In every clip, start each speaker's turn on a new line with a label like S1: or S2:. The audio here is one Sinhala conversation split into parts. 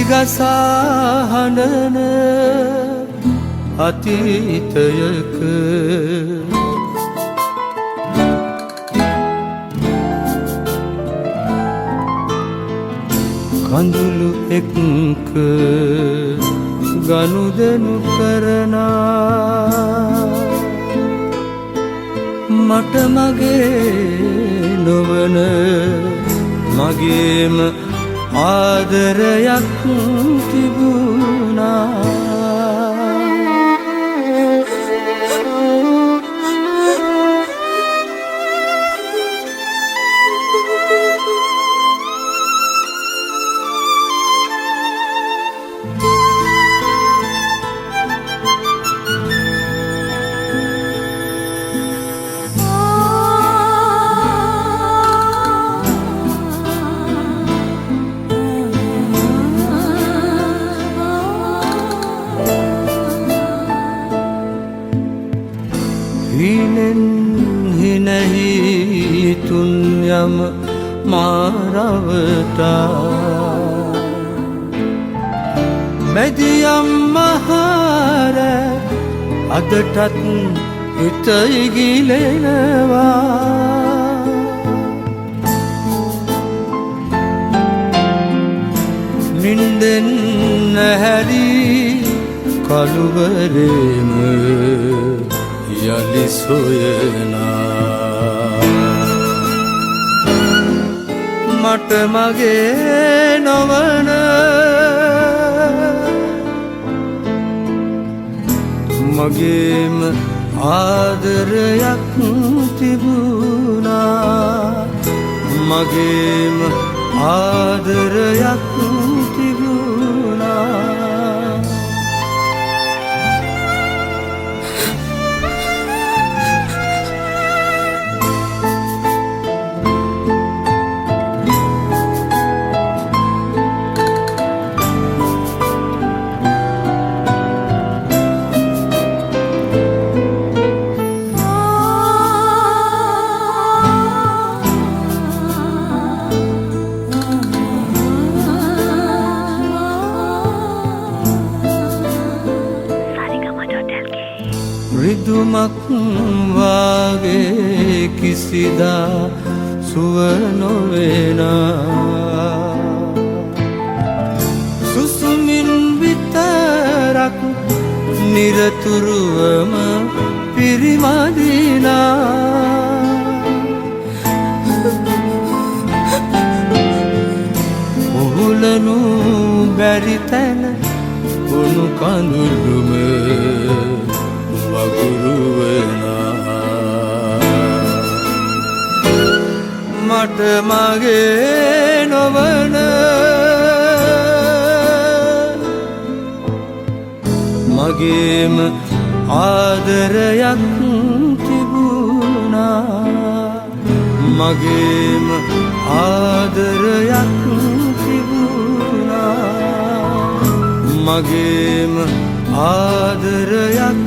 S1: දිගසා හඬන අතීතයක කඳුළු එක්ක ගනුදෙනු කරනා මට මගේ නොවන මගේම ආදරයක් තිබුණා තුන්යම මාරවතා මැදියම් මහර අදටත් හිත ඉගිලෙනවා නින්දෙන් නැහැරි කළුවරේම යලි සොයනා මට මගේ නොවන මගේම ආදරයක් තිබුණා මගේම ආදරයක් තිබුණා රිදුමක් වාගේ කිසිදා සුව නොවෙනා සුසුමින් විතරක් නිරතුරුවම පිරිමදිනා උහුලනු බැරි තැන උණු කඳුළුම මට මගේ නොවන මගේම ආදරයක් තිබුණා මගේම ආදරයක් තිබුණා මගේම ආදරයක්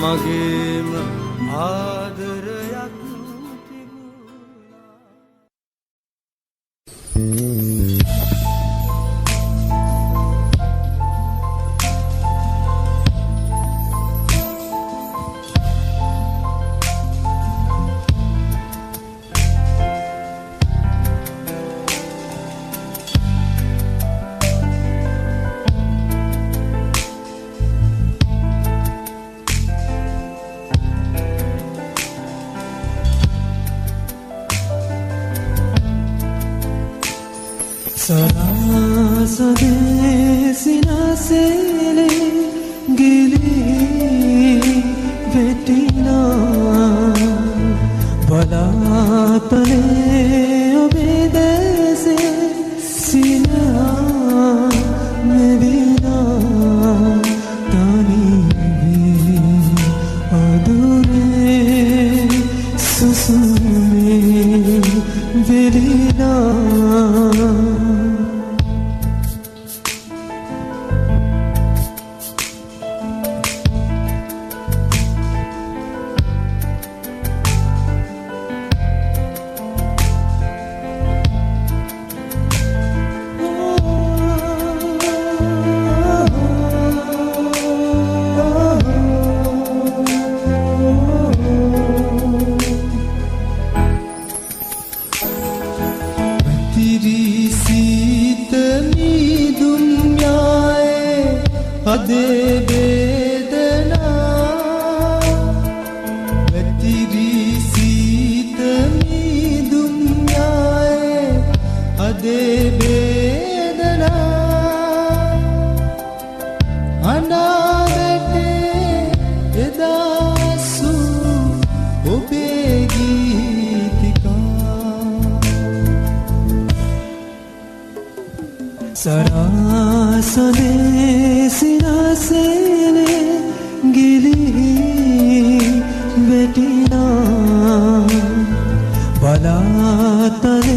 S1: මගේම ආදරයක්
S2: සරසදේසිනසේලේ ගිලී වෙටිනා බලාපලේ ඔබේ දැසේ සිනා මෙවිනා තනිවී අදුරේ සුසුමේ වෙලිනා අදේ වේදනා වැතිරි සීත මීදුම් යායේ අදේ වේදනා අනාගතේ එදාසු ඔබේ ගීතිකා සරාසනේ සිනාසේනේ ගිලිහි වැටිනා බලාතනේ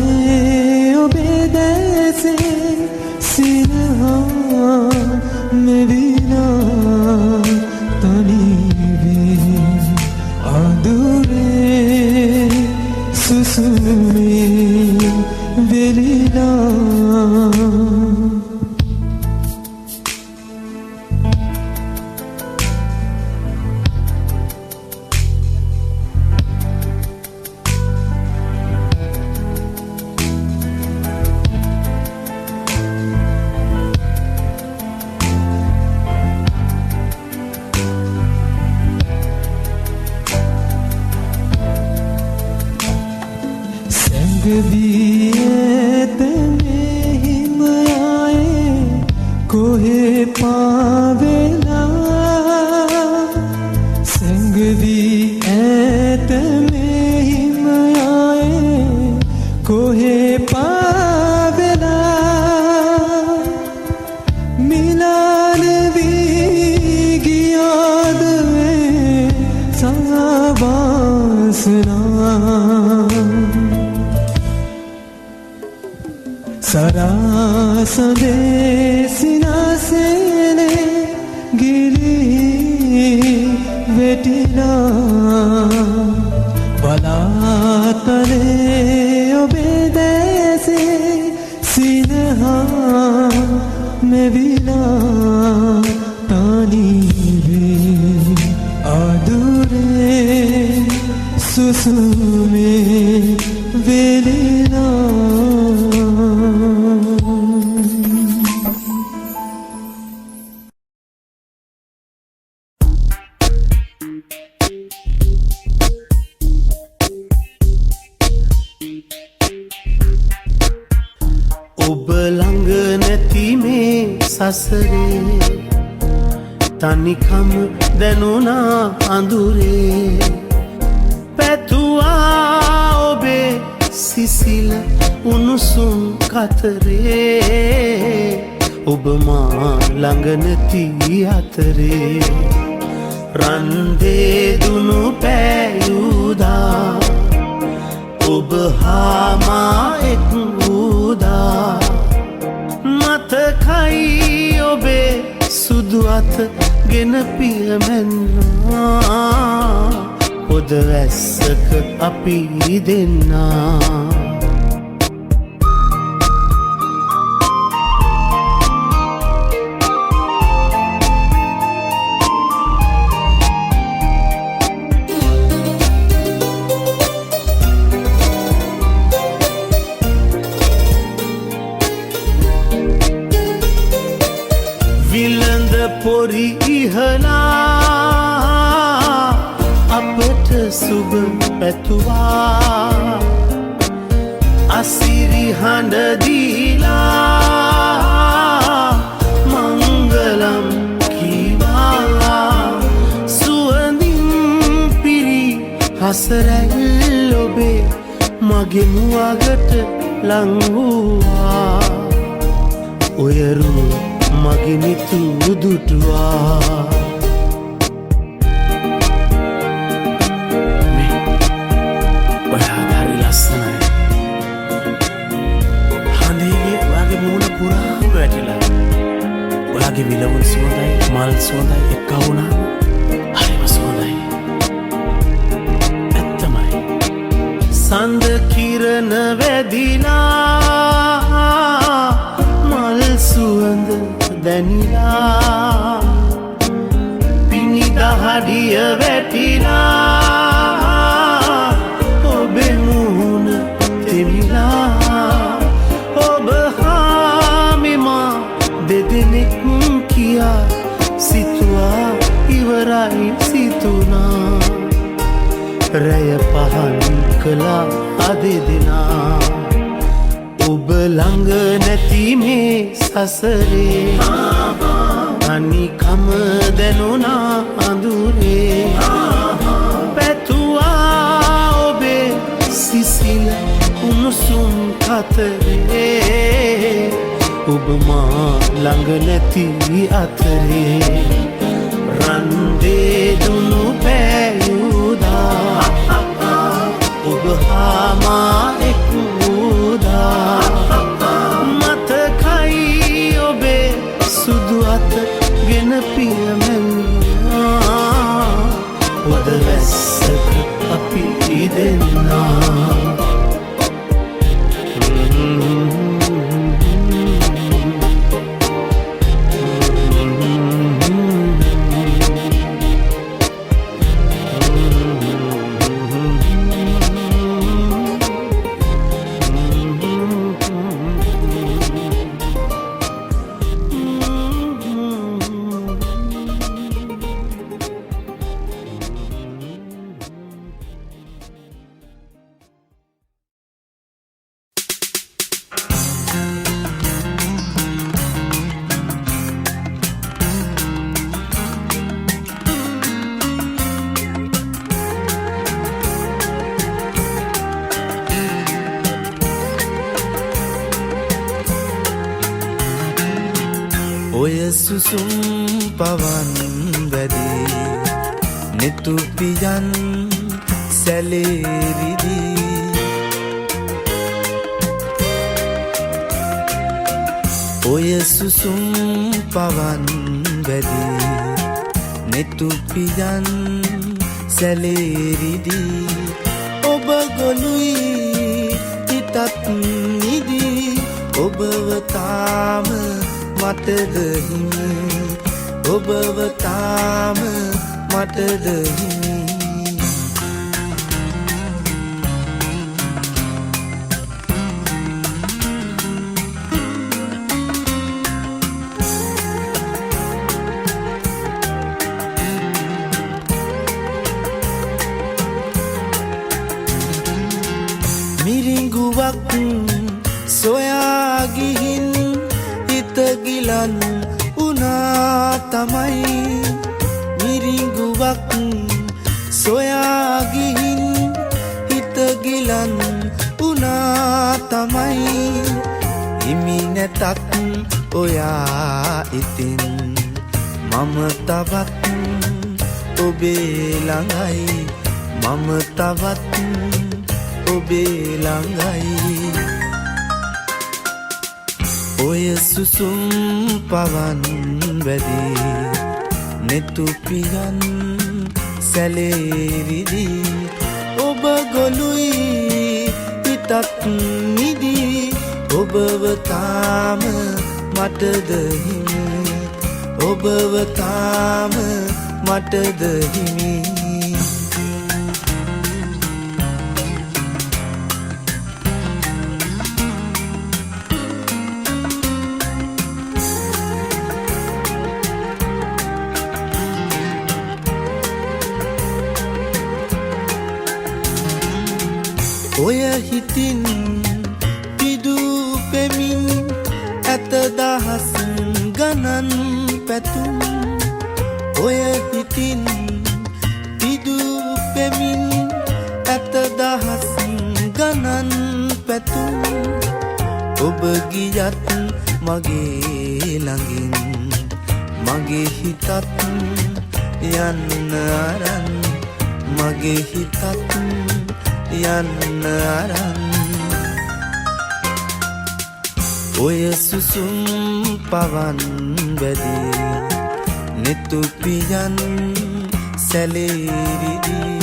S2: ඔබේ දැසේ සිනහා මෙවිනා තනිවේ අඳුරේ සුසුමේ වෙලිනා ගවියත මෙහිමයායේ කොහේ පාවෙලා සංගවී ඇත මෙහිමයායේ කොහේ පාවෙලා මිලාන වී ගියාද සාවාසනා සරාසදේ සිනාසේනේ ගිලිහි වැටිලා බලාතලේ ඔබේ දැසේ සිනහා මෙවිලා තනිවේ අදුරේ සුසුමේ වෙලිලා
S3: ඔබ ළඟ නැති මේ සසරේ තනිකම දැනුණා අඳුරේ පැතුවා ඔබේ සිසිල උණුසුම් කතරේ ඔබ මා ළඟ නැති අතරේ රන්දේ දුනු පෑයුදා ඔබ හා මා එක් වූදා මතකයි ඔබේ සුදු අත ගෙන පියමැන්නා පොද වැස්සක අපි දෙන්නා විලඳ පොරි ඉහලා අපට සුබ පැතුවා අසිරි හඬ දීලා මංගලම් කීවා සුවඳින් පිරි හසරැල් ඔබේ මගේ මුවගට ලං වූවා ඔයරු මගේ නිතු දුටුවා මේ ඔයාට හරි ලස්සනයි හඳේ ඔයාගේ මූණ පුරාම වැටිලා ඔයාගේ විලවුන් සුවඳයි මල් සුවඳයි එක්ක වුණා හරිම සුවඳයි ඇත්තමයි සඳ කිරණ වැදිලා මල් සුවඳ දැනිලා පිනිදහඩිය වැටිලා ඔබේ මුහුණ තෙමිලා ඔබ හා මෙමා දෙදෙනෙක් කියා සිතුවා ඉවරයි සිතුනා රැය පහන් කළා අදෙදෙනා ඔබ ළඟ නැති මේ සසරේ අනිකම දැනුණා අඳුරේ පැතුවා ඔබේ සිසිල උණුසුම් කතරේ ඔබ මා ළඟ නැති අතරේ රන්දේ දුනු පෑයුදා ඔබ හා මා එක් වූදා මතකයි ඔබේ සුදු අත ගෙන පියමැල්ලා ඔද වැස්සක අපි දෙන්නා
S1: ඔය සුසුම් පවන් වැඩි නෙතුපියන් සැලේරිදී ඔය සුසුම් පවන් වැඩි නෙතුපියන් සැලේරිදී ඔබ ගොළුයි හිතත් නිදී ඔබව තාම මටද හිමි ඔබව තාම මටද හිමි මිරිඟුවක් සොයා ගිහින් ගිලන් උනා තමයි මිරිඟුවක් සොයා ගිහින් හිත ගිලන් උනා තමයි හිමි නැතත් ඔයා ඉතින් මම තවත් ඔබේ ළඟයි මම තවත් ඔබේ ළඟයි ඔය සුසුම් පවන් වැඩි නෙතුපියන් සැලේරිදී ඔබ ගොළුයි හිතත් නිදී ඔබව තාම මටද හිමි ඔබව තාම මටද හිමි ඔය හිතින් පිදූ පෙමින් ඇත දහස් ගණන් පැතුම් ඔය හිතින් පිදූ පෙමින් ඇත දහස් ගණන් පැතුම් ඔබ ගියත් මගේ ළඟින් මගේ හිතත් යන්න අරන් මගේ හිතත් යන්න අරන් ඔය සුසුම් පවන් වැඩි නෙතුපියන් සැලේරිදී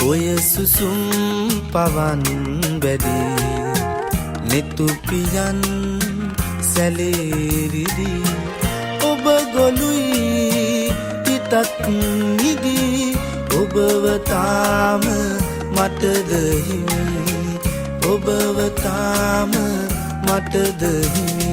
S1: ඔය සුසුම් පවන් වැඩි නෙතුපියන් සැලේරිදී ඔබ ගොළුයි හිතත් නිදී ඔබව තාම මටද හිමි ඔබව තාම මටද හිමි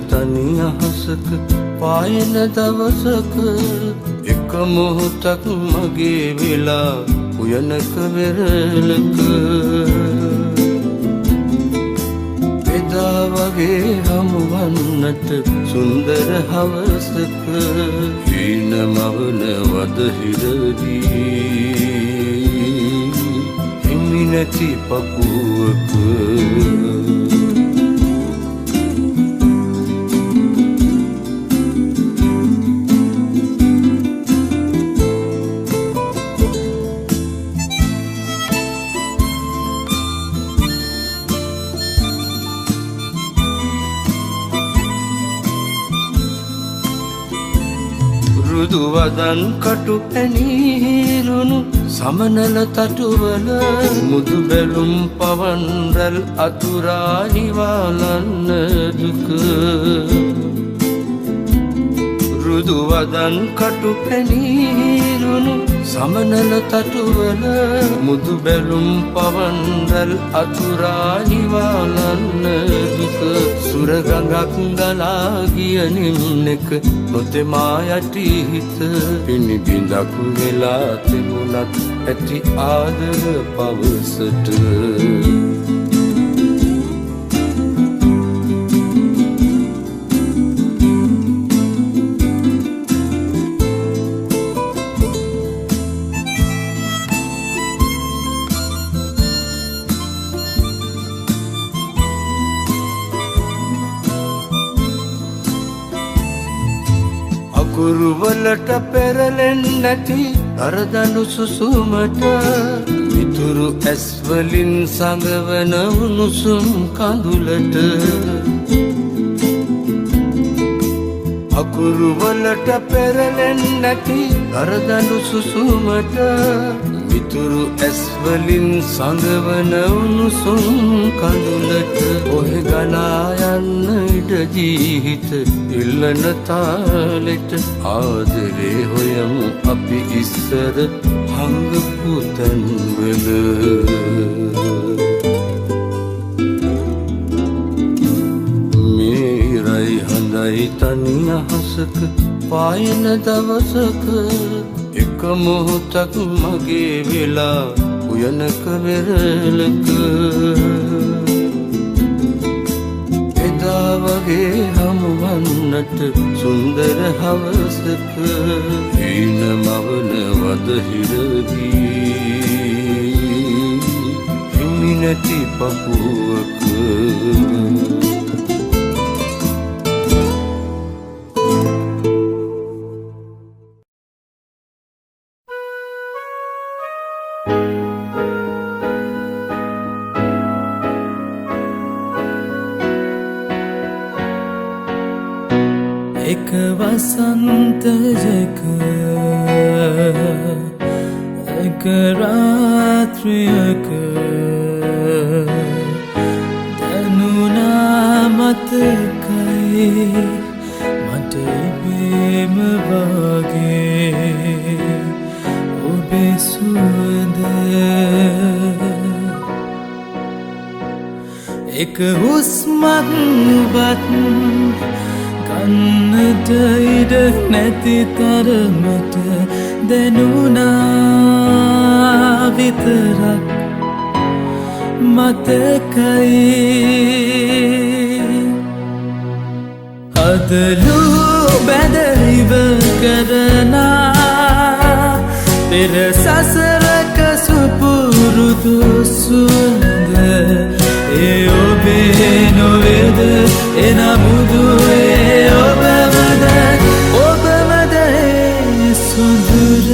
S1: තනි අහසක පායන දවසක එක මොහොතක් මගේ වෙලා උයනක වෙරළක එදා වගේ හමුවන්නට සුන්දර හවසක හීන මවන වදහිරදී හිමි නැති පපුවක දුවදන් කටු පැනීරුණු සමනල තටුවල මුදු බැලුම් පවන් රැල් අතුරා නිවාලන්න දුක රුදුවදන් කටු පැනීරුණු සමනල තටුවල මුදු බැලුම් පවන් රැල් අතුරා නිවාලන්න දුක සුරගඟක් ගලා ගිය නිම්නෙක නොතෙමා යටි හිත පිණි බිඳක් වෙලා තිබුණත් ඇති ආදර පවසට කුරුවලට පෙරලෙන් නැති අරදනු සුසුමට විතුරු ඇස්වලින් සඟවන උණුසුම් කඳුලට අකුරුවලට පෙරලෙන් නැති අරදනු සුසුමට විතුරු ඇස්වලින් සඟවන උණුසුම් කඳුලට ඔහෙ ගලා යන්න ඉඩ ජීවිත ඉල්ලන තාලෙට ආදරේ හොයමු අපි ඉස්සර හංගපු තැන්වල මේ රයි හඳයි තනි අහසක පායන දවසක එක මොහොතක් මගේ වෙලා උයනක වෙරළක එදා වගේ හමුවන්නට සුන්දර හවසක හීන මවන වදහිරදී හිමි නැති පපුවක
S2: එක වසන්තයක එක රාත්‍රියක දැනුණා මතකයි මට ඉබේම වගේ ඔබේ සුවඳ එක හුස්මක්වත් ගන්නට ඉඩ නැති තරමට දැනුණා විතරක් මතකයි අදලු බැදයිව කරනා පෙර සසරක සුපුරුදු සුවඳ ඒ ඔබේ නොවේද එනමුදු ඒ ඔබමද ඒ සොඳුර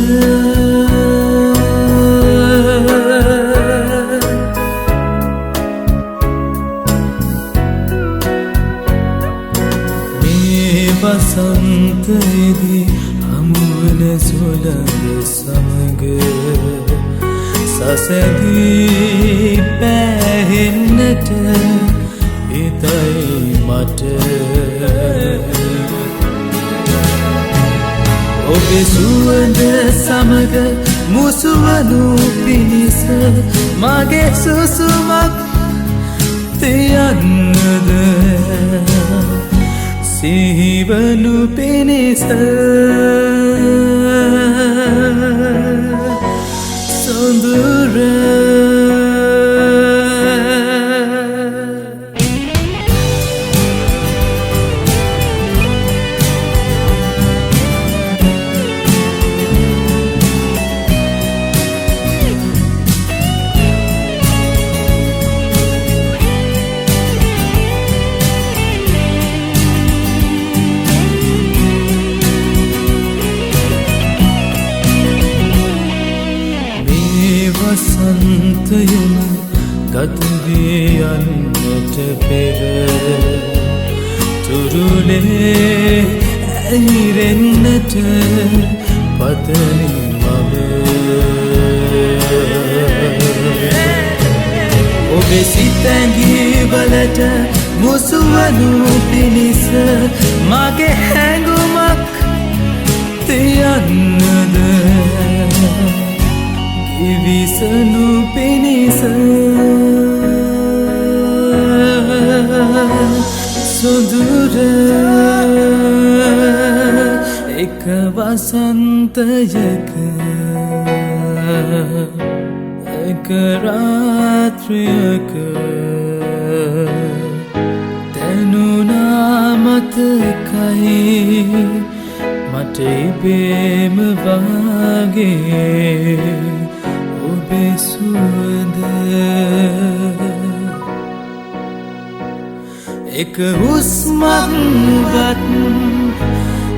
S2: වසන්තයේදී හමුවන සුළඟ සමග සසැදී පැහෙන්නට හිතයි මට ඔබේ සුවඳ සමග මුසුවනු පිණිස මගේ සුසුමක් තියන්නද සිහිවනු පිණිස සොඳුර වසන්තයම ගතවී යන්නට පෙර තුරුලේ ඇහිරෙන්නට පතනි මම ඔබේ සිතැඟිවලට මුසුවනු පිණිස මගේ හැඟුමක් තියන්නද විසනු පිණිස සොඳුර එක වසන්තයක එක රාත්‍රියක දැනුණා මතකයි මට ඉබේම වාගේ ඔබේ සුවඳ එක හුස්මක්වත්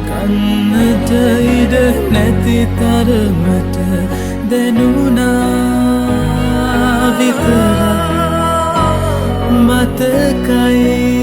S2: කන්නට ඉඩ නැති තරමට දැනුණා විතරක් මතකයි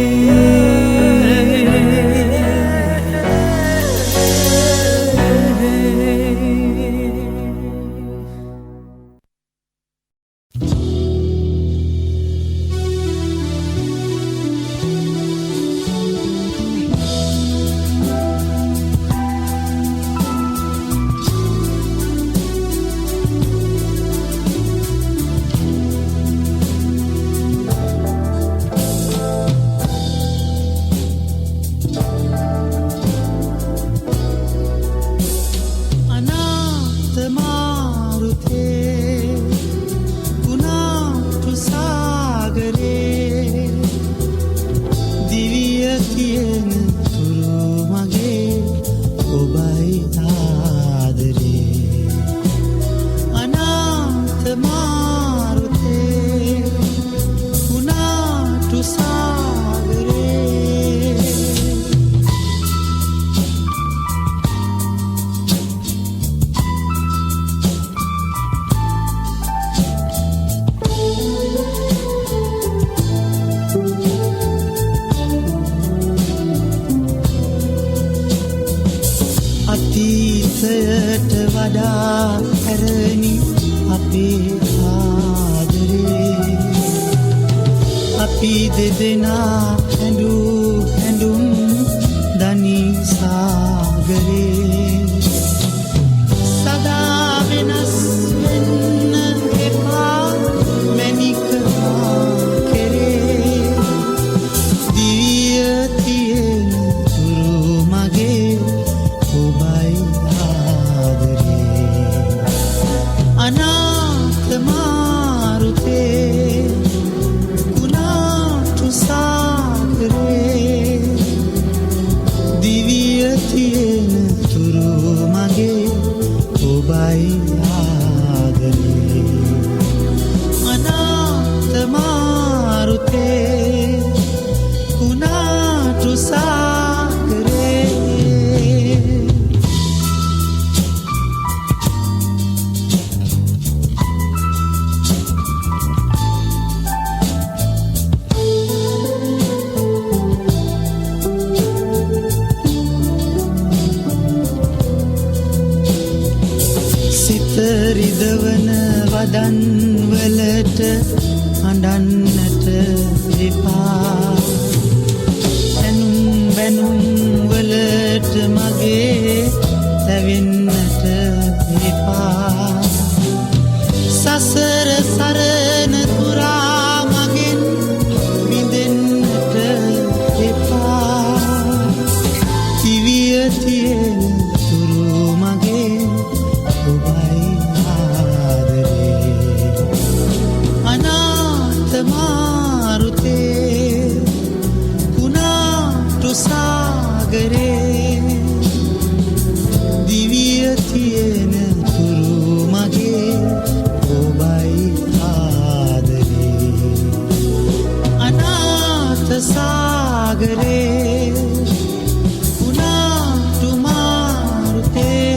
S4: අතීතයට වඩා හැරණි අපේ ආදරේ අපි දෙදෙනා හැඳුම් දනි සාගරේ සදා වෙනස් වෙන්න එපා මැනික කෙරේ දිවිය තියෙන තුරු මගේ ඔබයි ආදරේ අනාථ මාරුතේ කුණාටු සාගරේ දිවිය තියෙන තුරු මගේ ඔබයි ආදරේ අනාථ මාරුතේ කුණාටු සාගරේ ගුවන් වලට අඬන්නට එපා ඇනුම් බැනුම් වලට මගේ තැවෙන්නට එපා සසර සරණ තුරා මගෙන් විඳෙන්නට එපා කිවිය තියෙන තුරු මගේ ඔබයි ආදරේ අනාථ මාරුතේ කුණාටු සාගරේ දිවිය තියෙන තුරු මගේ ඔබයි ආදරේ අනාථ සාගරේ කුණාටු මාරුතේ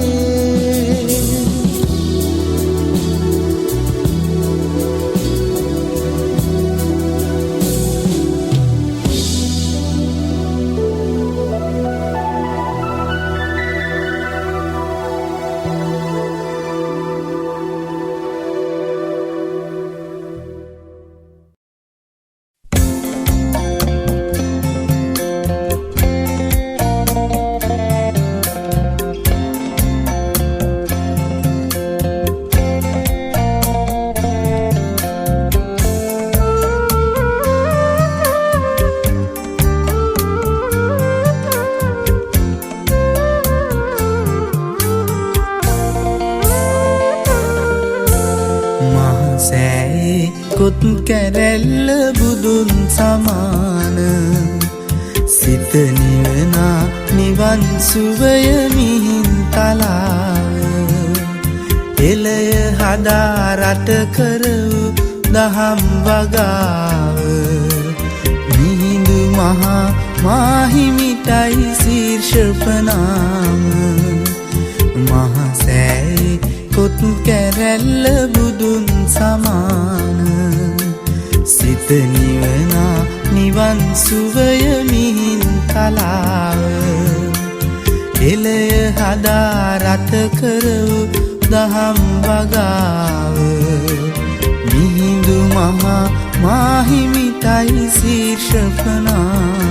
S2: කොත් කැරැල්ල බුදුන් සමාන සිත නිවනා නිවන් සුවය මිහින් තලාව එලය හදා රට කරවු දහම් වගාව මිහිඳු මහා මාහිමිටයි ශීර්ෂපනාම මහසෑයි කොත් කැරැල්ල බුදුන් සමාන සිත නිවනා නිවන් සුවය මිහින් කලාව එලය හදා රට කරවු දහම් වගාව මිහිඳු මහා මාහිමිටයි ශීර්ෂපනාම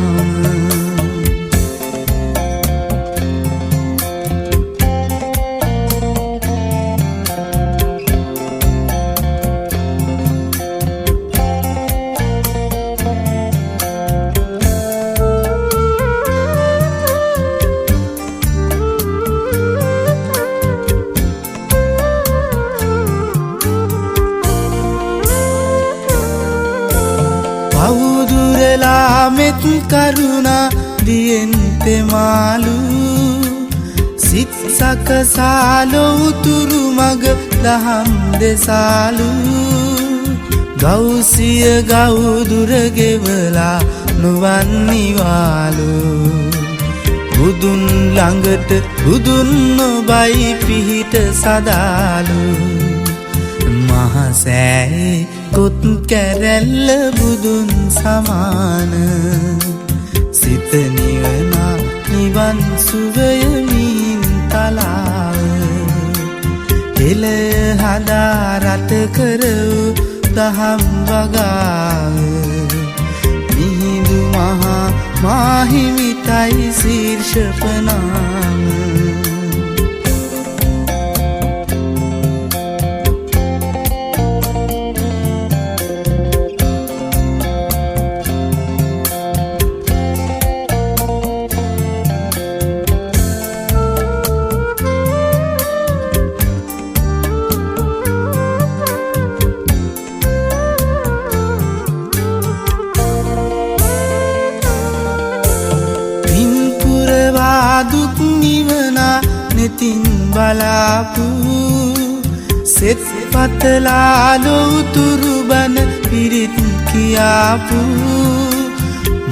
S2: මෙත් කරුණා දියෙන් තෙමාලු සිත් සකසාලෝ උතුරු මග දහම් දෙසාලු ගෞසිය ගෞදුර ගෙවලා නුවන් නිවාලු බුදුන් ළඟට බුදුන් නොබයි පිහිට සදාලු මහසෑයි කොත් කැරැල්ල බුදුන් සමාන සිත නිවනා නිවන් සුවය මිහින් තලාව එලය හදා රට කරවු දහම් වගාව මිහිඳු මහා මාහිමිටයි ශීර්ෂපනාම දුක් නිවනා නෙතින් බලාපු සෙත් පතලාලෝ උතුරු බන පිරිත් කියාපු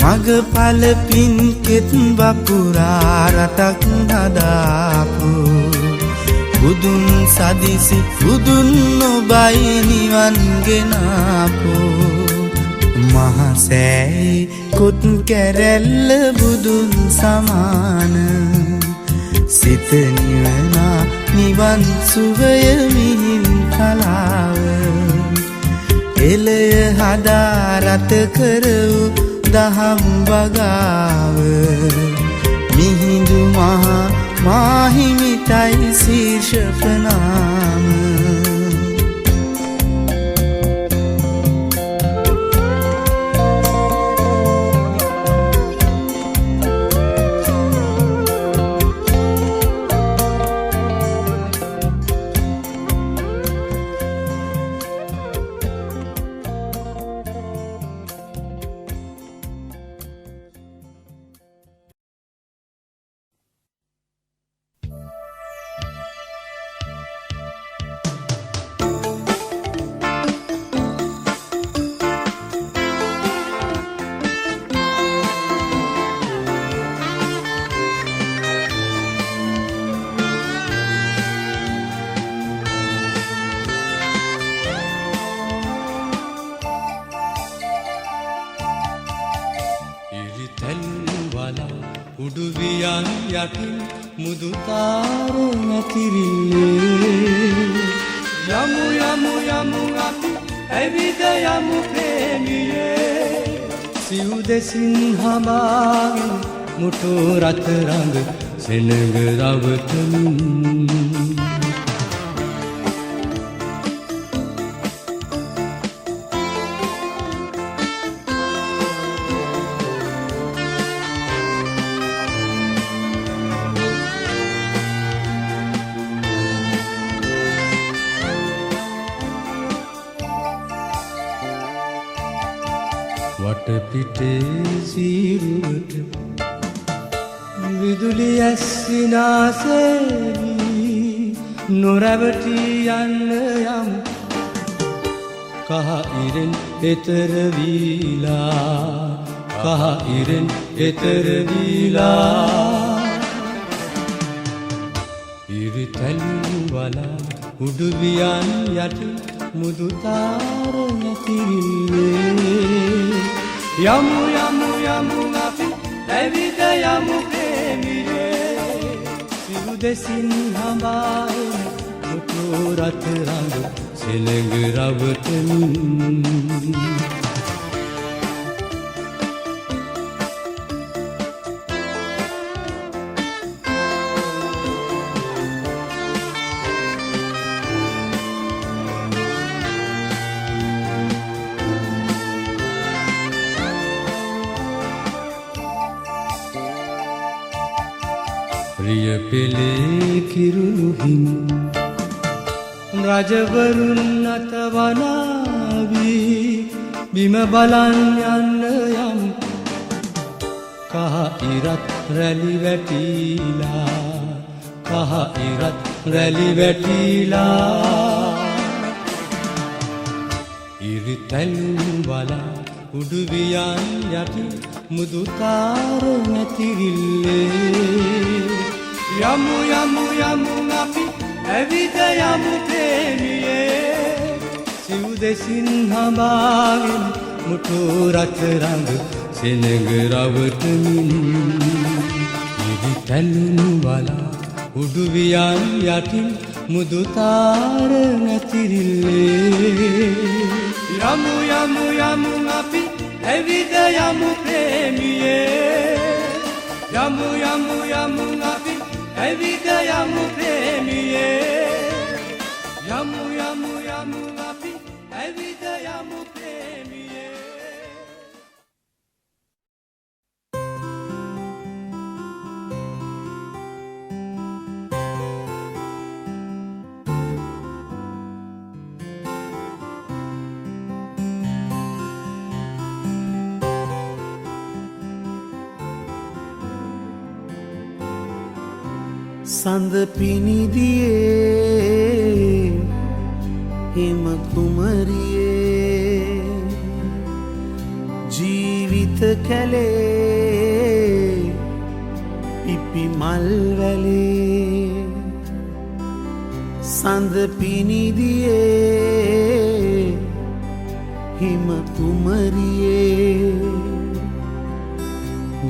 S2: මගපල පින් කෙත් වපුරා රටක් හදාපු බුදුන් සදිසි බුදුන් නොබයි නිවන් ගෙනාපු මහසෑයි කොත් කැරැල්ල බුදුන් සමාන සිත නිවනා නිවන් සුවය මිහින් කලාව පෙළය හදා රත කරවූ දහම් වගාව මිහිඳු මහා මාහිමිටයි ශීර්ෂ ප්‍රනාම
S1: උඩුවියන් යටින් මුදුතාර නැතිරිල්ලේ යමු යමු යමු අපි ඇවිද යමු ප්‍රේමියේ සිව් දෙසින් හමාගෙන මුටු රත රඟ සෙනඟ රවටමින් වටපිටේ සීරුවට විදුලි ඇස්සිනාසේවී නොරැවටී යන්න යමු කහ ඉරෙන් එතර වීලා කහ ඉරෙන් එතර වීලා ඉරි තැලු වලා උඩුවියන් යටි මුදුතාර නැතිරිල්ලේ යමු යමු යමු අපි ඇවිද යමු ප්‍රේමියේ සිව් දෙසින් හඹාගෙන මුතු රත රඟ සෙනඟ රවටමින් प्रिय पेले किरुहिं රජවරුන් අතවනාවී බිම බලන් යන්න යම් කහ ඉරත් රැලි වැටිලා කහ ඉරත් රැලි වැටිලා ඉරි තැලුම් බලා උඩුවියන් යටි මුදුතාර නැතිරිල්ලේ යමු යමු යමු අපි ඇවිද යමු ප්‍රේමියේ සිව් දෙසින් හඹාගෙන මුටු රත රඟ සෙනඟ රවටමින් ඉරි තැලුණු බලා උඩුවියන් යටින් මුදුතාර නැතිරිල්ලේ යමු යමු යමු අපි ඇවිද යමු ප්‍රේමියේ යමු යමු යමු අපි ඇවිද යමු ප්‍රේමියේ යමු යමු යමු අපි ඇවිද යමු ප්‍රේමියේ
S2: සඳ පිනිදියේ හිම කුමරියේ ජීවිත කැලේ පිපි මල් වැලේ සඳ පිනිදියේ හිම කුමරියේ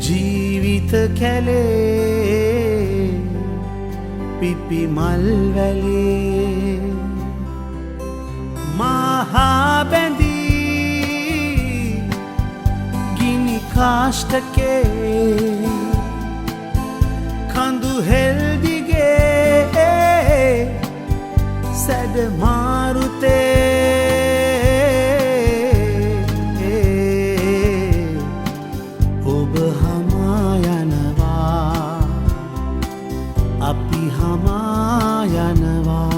S2: ජීවිත කැලේ පිපි මල් වැලේ මහා බැඳී කාෂ්ඨකේ කඳු හෙල්දිගේ සැඩ මාරුතේ ඔබ හමා යනවා අපි හමා යනවා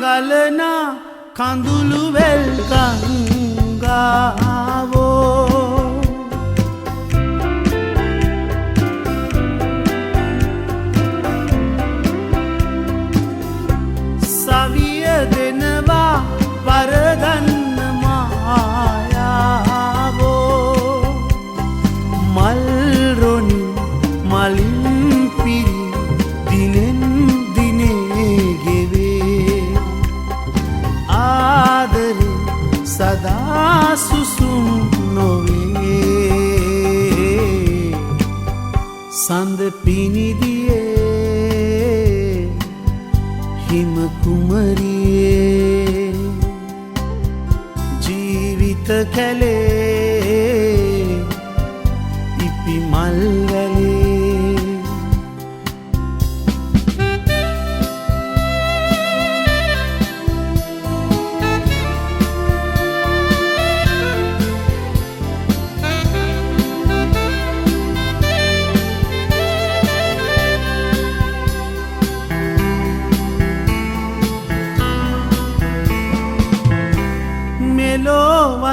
S2: ගලනා කඳුළු වැල් ගංගාවෝ සවිය දෙනවා වරදන්න මායාවෝ මල් රොණි මලින් පිරි දිනෙන් දිනේ ගෙවේ ආදරේ සදා සුසුම් නොවේ සඳ පිනිදියේ හිම කුමරියේ ජීවිත කැලේ ඉපි මල් වැලේ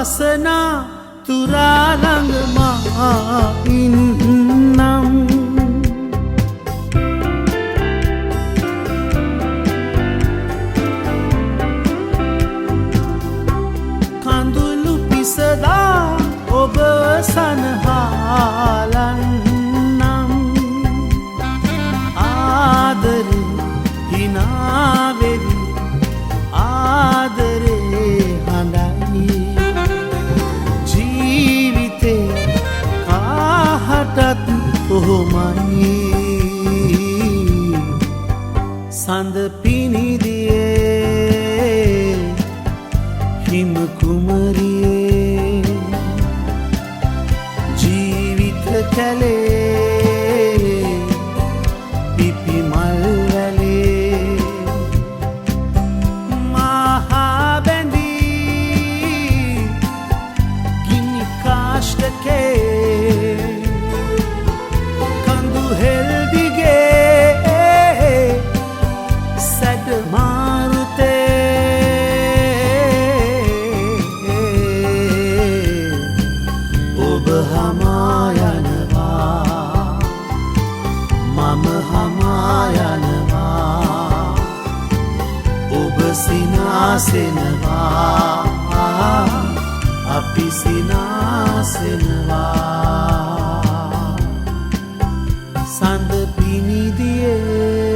S2: වසනා තුරාළඟ මා ඉන්නම් කඳුළු පිසදා ඔබ සනහාලන්නම් ආදරේ හිනාවෙවි ආදරේ හඬයි කාහටත් කොහොමයි සඳ පිනිදියේ හිම කුමරියේ ජීවිත කැලේ පිපි මල් වැලේ මහා බැඳී ගිනි කාෂ්ඨකේ සිනාසෙනවා අපි සිනාසෙනවා සඳ පිනිදියේ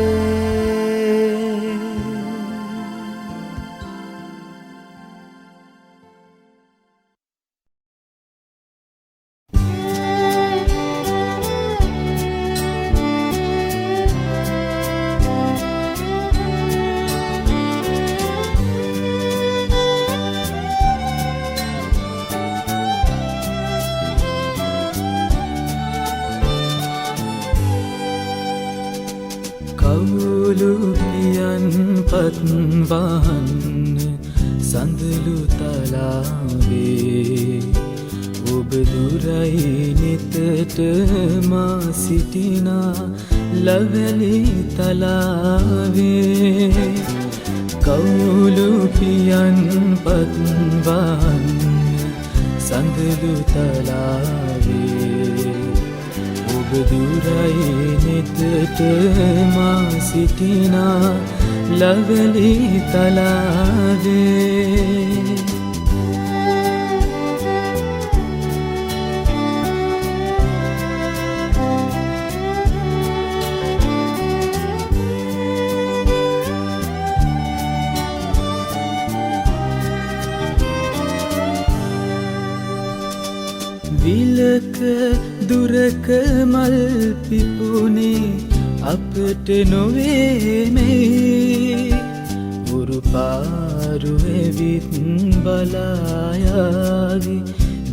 S5: පත්වහන්න සඳලු තලාවේ ඔබ දුරයි නිතට මා සිටිනා ලවැලි තලාවේ කවුළු පියන් පත්වහන්න සඳලු තලාවේ ඔබ දුරයි නිතට මා සිටිනා ලවැලි තලාවේ දුරක මල් පිපුනේ අපට නොවේ මේ උරු පාරු ඇවිත් බලායාවි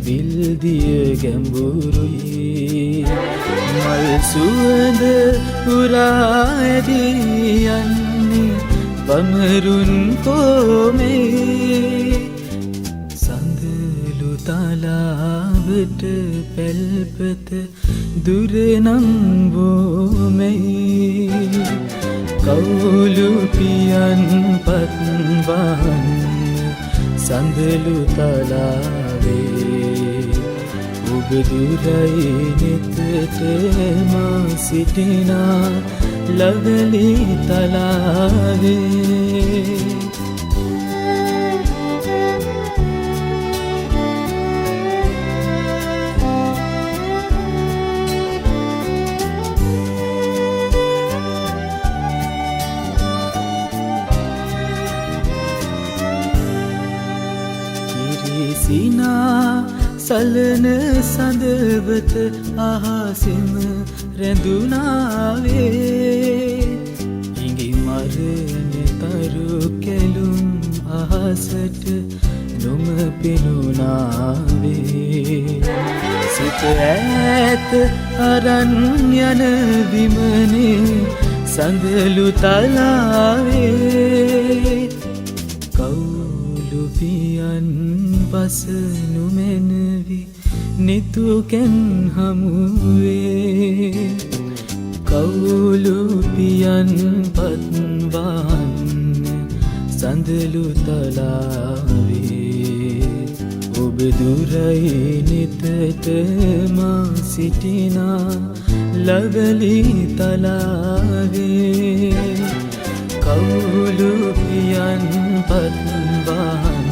S5: විල්දිය ගැඹුරුයි මල් සුවඳ උරා ඇදී යන්නේ බමරුන් කොමේ සඳලු තලාවට පැල්පත දුරනම් බොමෙයි කවුලු පියන් පත්වන්න සඳලු තලාවේ ඔබ දුරයි නෙතට මා සිටිනා ලවලි තලාවේ කිරිසිනා සලන සඳවත අහසෙම රැඳුනාවේ හිඟි මරණ තරු කැලුම් අහසට නොම පෙනුනාවේ සිත ඈත අරන් යන විමනේ සඳලු තලාවේ කවුලු පියන් වසනු මැනවි නිතුකැන් හමුවේ කවුලු පියන් පත්වන්න සඳලු තලාවේ ඔබ දුරයි නිතට මා සිටිනා ලවලි තලාවේ කවුලු පියන් පත්වන්න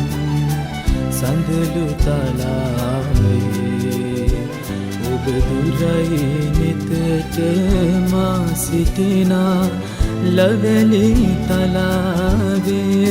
S5: සඳලු තලාවේ ඔබ දුරයි නිතට මා සිටිනා ලවලි තලාවේ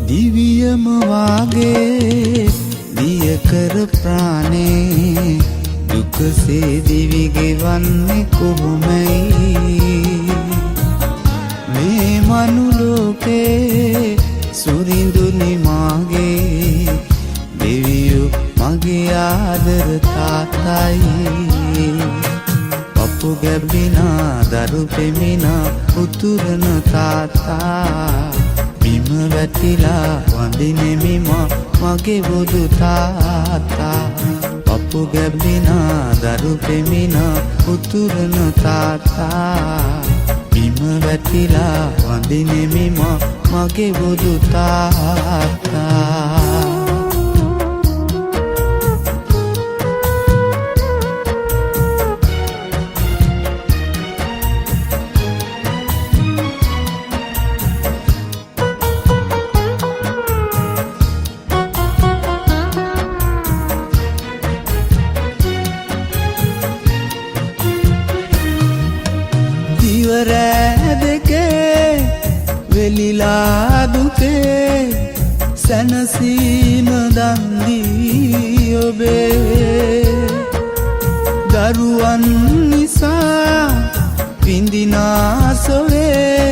S4: දිවියම වාගේ දියකර ප්‍රාණේ දුකසේ දිවි ගෙවන්නේ කොහොමයි මේ මනුලෝකේ සුරිඳුනි මාගේ දෙවියෝ මගේ ආදර තාත්තයි පපු ගැබ්බිනා දරු පෙමිනා උතුරන තාත්තා බිම වැටිලා වඳිනෙමි මගේ බුදු තාත්තා පපු ගැබ්බිනා දරු පෙමිනා උතුරන තාත්තා බිම වැටිලා වඳිනෙමි මගේ බුදු තාත්තා දිවරෑ දෙකේ වෙලිලා දුකේ සැනසීම දන්දී ඔබේ දරුවන් නිසා විඳිනා සොරේ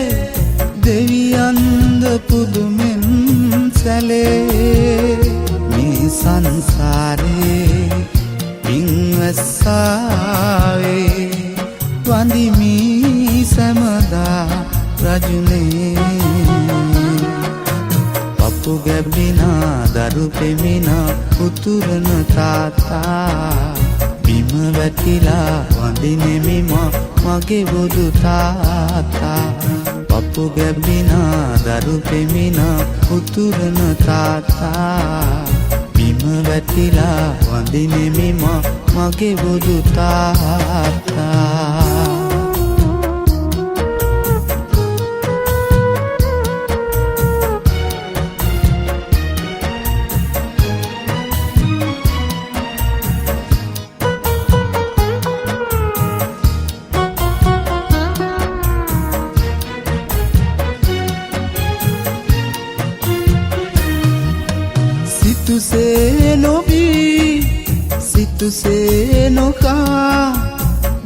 S4: දෙවියන්ද පුදුමෙන් සැලේ මේ සංසාරේ පින්වස්සාවේ වඳිමි සැමදා රජුනේ පපු ගැබ්බිනා දරු පෙමිනා උතුරන තාත්තා බිම වැටිලා වඳිනෙමි මගේ බුදු තාත්තා පපු ගැබ්බිනා දරු පෙමිනා උතුරන තාත්තා බිම වැටිලා වඳිනෙමි මගේ බුදු තාත්තා. සිතුසේ නොබී සිතුසේ නොකා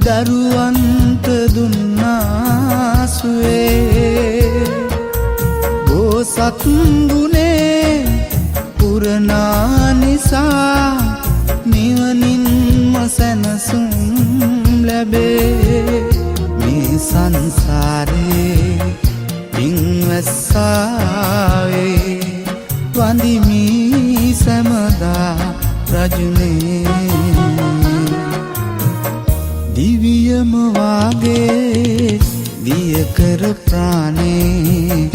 S4: දරුවන්ට දුන්නාසුවේ බෝසත් ගුණේ පුරනා නිසා නිවනින්ම සැනසුම් ලැබේ මේ සංසාරේ පින්වැස්සාවේ වඳිමි සැමදා රජුනේ දිවියම වාගේ දියකර ප්‍රාණේ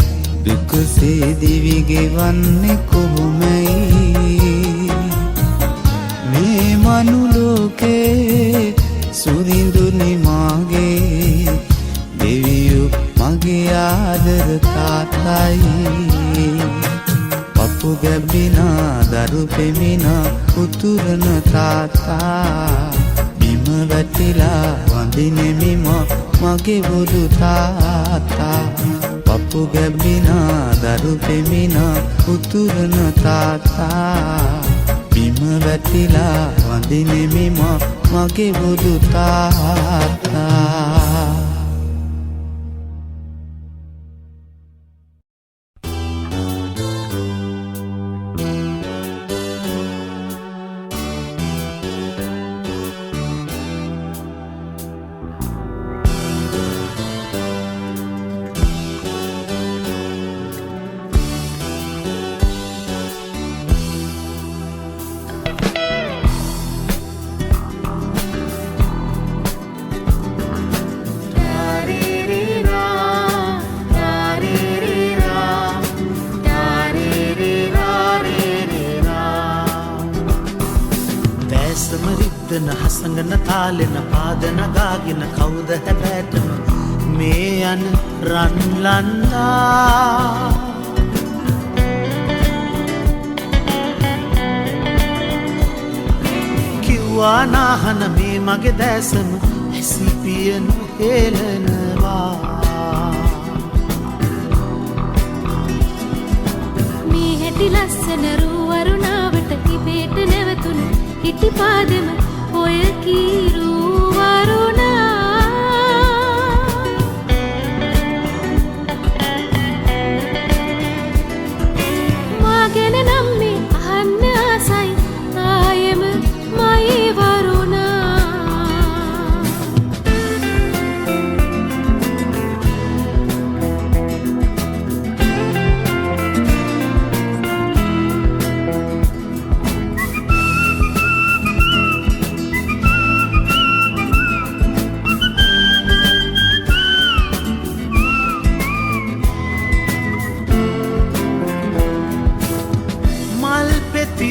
S4: දුකසේ දිවි ගෙවන්නේ කොහොමයි මේ මනුලෝකේ සුරිඳුනි මාගේ දෙවියෝ මගේ ආදර තාත්තයි පපු ගැබ්බිනා දරු පෙමිනා උතුරන තාත්තා බිම වැටිලා වඳිනෙමි මගේ බුදු තාත්තා පපු ගැබ්බිනා දරු පෙමිනා උතුරන තාත්තා බිම වැටිලා වඳිනෙමි මගේ බුදු තාත්තා.
S2: හසඟන තාලෙන පාදන ගාගෙන කවුද හැබැටම මේ යන රන්ලන්නා කිව්වා නාහන මේ මගේ දැසම හැසිපියනු හෙලනවා
S6: මේ හැටි ලස්සන රුවරුණාවට ඉබේට නැවතුණු හිටි පාදම ඔය කීරු වරුණා මාගෙන නම් මේ අහන්න ආසයි ආයෙම මයි වරුණා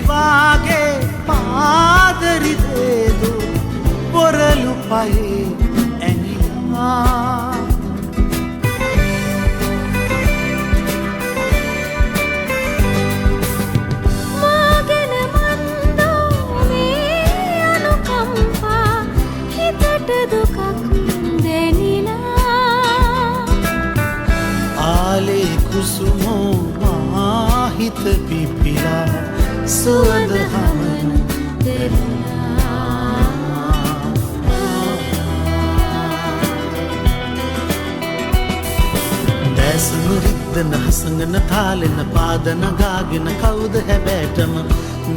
S2: වාගේ පාදරි දේදු පොරලු පයේ ඇනිලා
S6: මාගෙන මන්දෝ මේ අනුකම්පා හිතට දුකක් දෙනිලා
S2: ආලේ කුසුමෝ මාහිත පිපිලා සුවඳ හමන දෙරලා දැසනු රිද්දන හසඟන තාලෙන පාදන ගාගෙන කවුද හැබැටම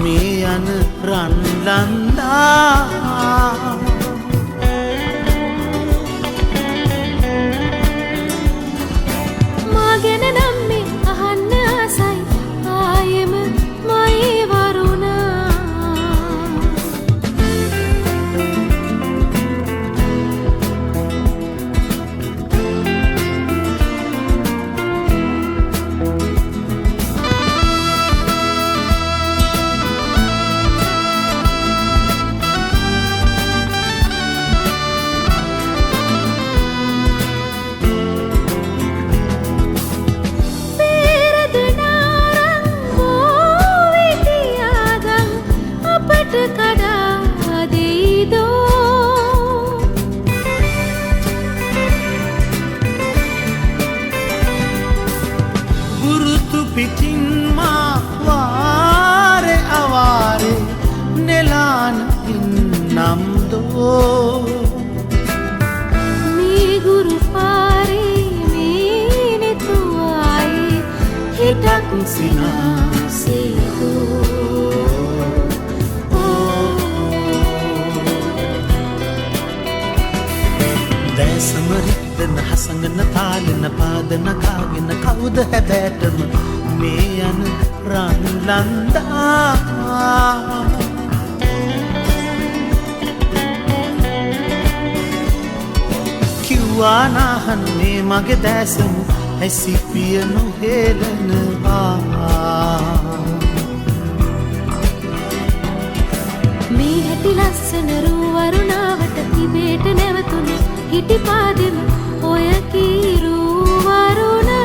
S2: මේ යන රන්ලන්දා
S6: මාගෙන නම් මේ අහන්න ආසයි ආයෙම මයි වරුණා මේ ගුරු පාරේ මේ නෙතුවයි හිටක් සිනාසේකෝ
S2: දැසමරිද්දන හසඟන තාලන පාදන කාගෙන කවුද හැබෑටම මේ යන රන්ලන්දා කිව්වානාහන්නේ මගේ දැසම ඇසිපිය නොහෙලනවා
S6: මේ හැටි ලස්සන රුවරුණාවට තිබේට නැවතුණු හිටි පාදෙම ඔය කීරු වරුණා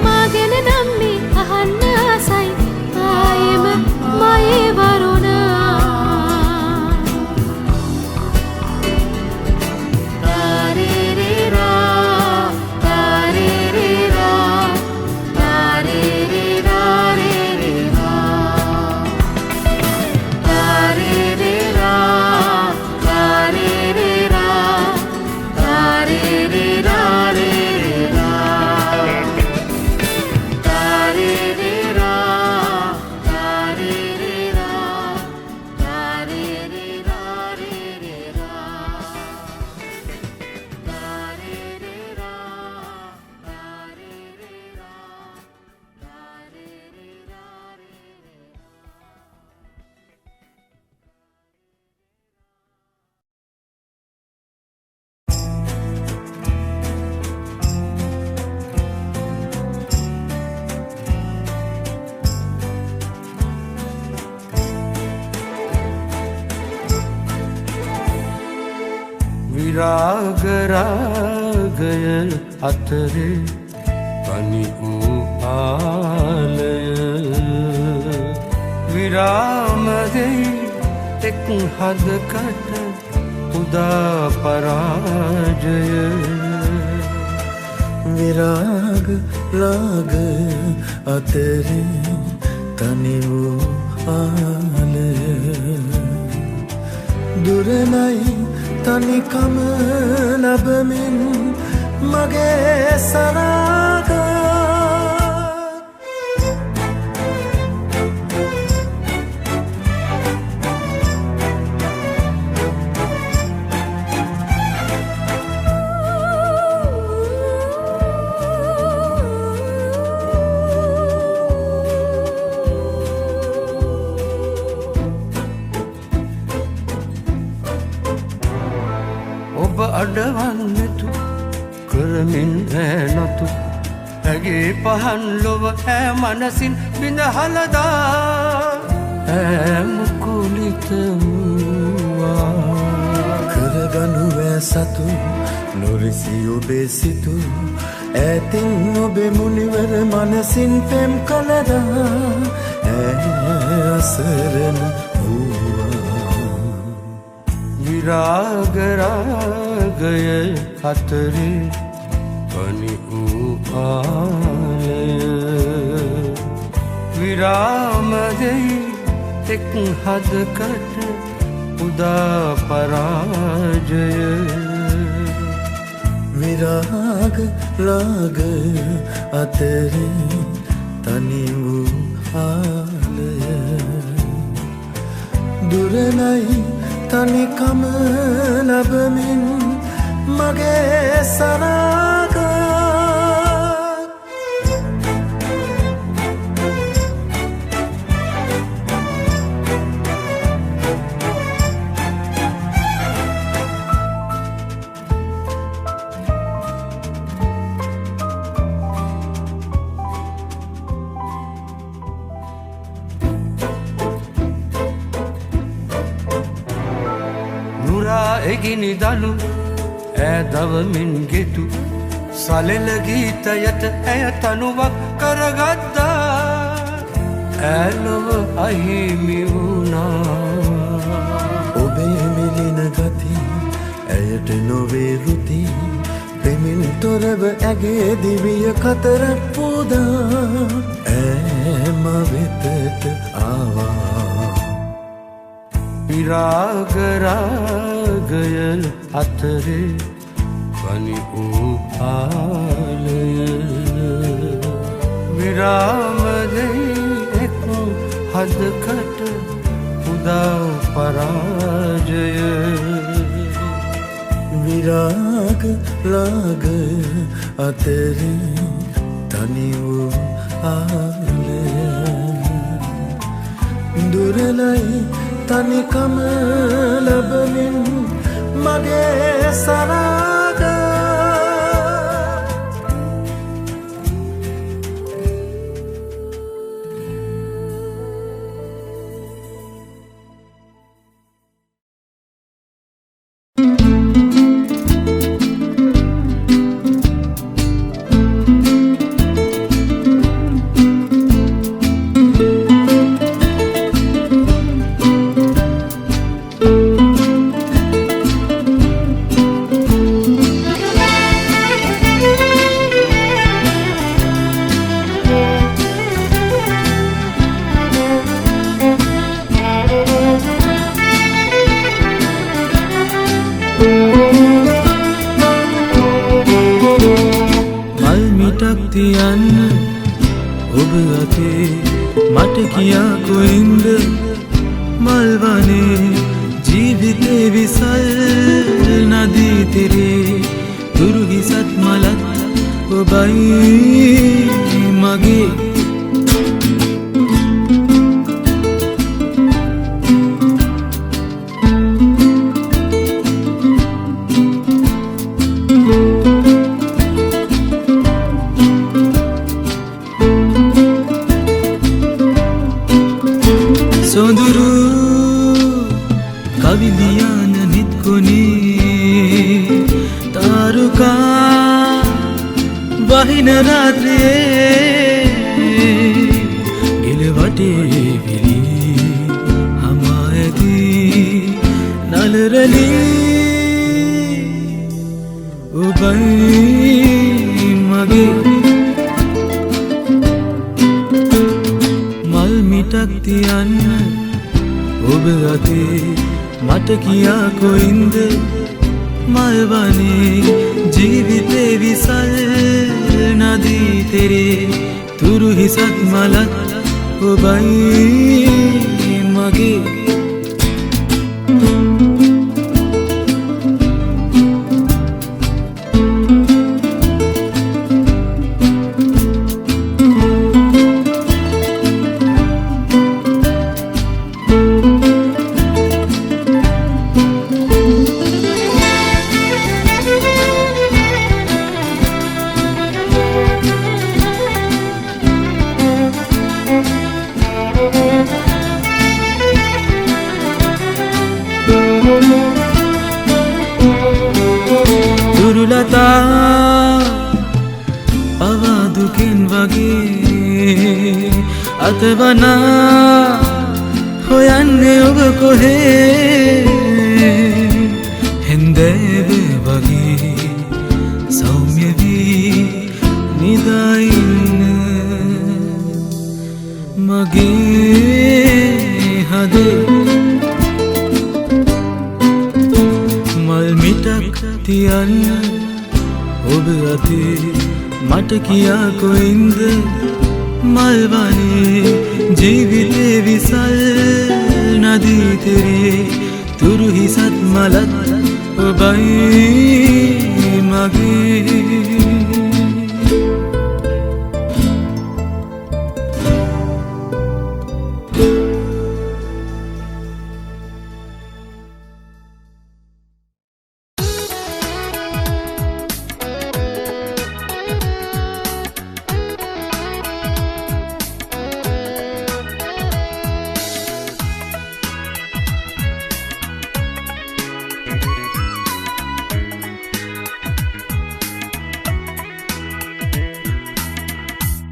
S6: මාගෙන නම් මේ අහන්න ආසයි ආයෙම මයේ වරුණා තාරේරේරා තාරේරේරා තාරේරේරා
S1: විරාග රාගය අතරේ තනි වූ ආලය විරාම දෙයි එක් හදකට උදා පරාජය
S2: විරාග රාග අතරේ තනි වූ ආලය දුරනයි තනිකම ලැබමින් මගේ සරාග
S1: අඩවන්නතු කරමින් ඇනතු ඇගේ පහන් ලොව ඈ මනසින් බිඳහලදා ඇමුකුලිතමුවා
S2: කරගනු වැසතු නොරිසි ඔබේ සිතු ඇතින් ඔබේ මුනිවර මනසින් පෙම් කලදා ඇ අසරණ
S1: විරාග රාගය අතරේ තනි වූ ආලය විරාම දෙයි එක් හදකට උදා පරාජය
S2: විරාග රාග අතරේ තනි වූ ආලය දුරනයි තනිකම ලැබමින් මගේ සරාග
S1: එගිනි දලු ඈදවමින් ගෙතු සලෙල ගීතයට ඇය තනුවක් කරගත්තා ඇලොව අහිමි වුණා
S2: ඔබේ මිලින ගති ඇයට නොවේ රුති
S7: දෙමින් තොරව ඇගේ දිවිය කතර පෝදා ඇම වෙතට ආවා
S1: විරාග රාගය අතරේ වනි වූ ආලය විරාමදෙයි එක් හදකට උදා පරාජය
S7: විරාග රාග අතරේ තනි වූ ආලය දුරලයි තනිකම ලැබමින් මගේ සරාග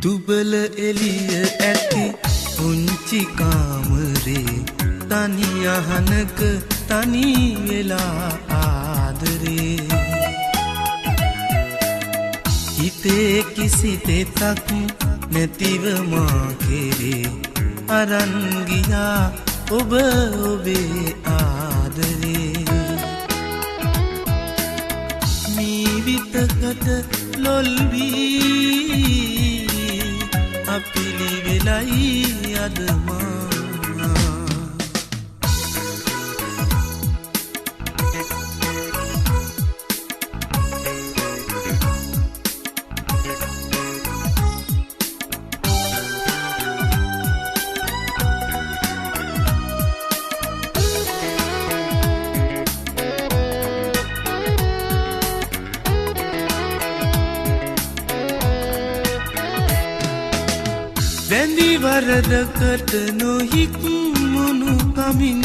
S4: තුබල එළිය ඇති පුංචි කාමරේ තනි යහනක තනි වෙලා ආදරේ හිතේ කිසි තෙතක් නැතිව මා කෙරේ අරන් ගියා ඔබ ඔබේ ආදරේ මීවිතකට ලොල් වී අපිලි වෙලයි අද මා වැඳි වරදකට නොහික්මුණු කමින්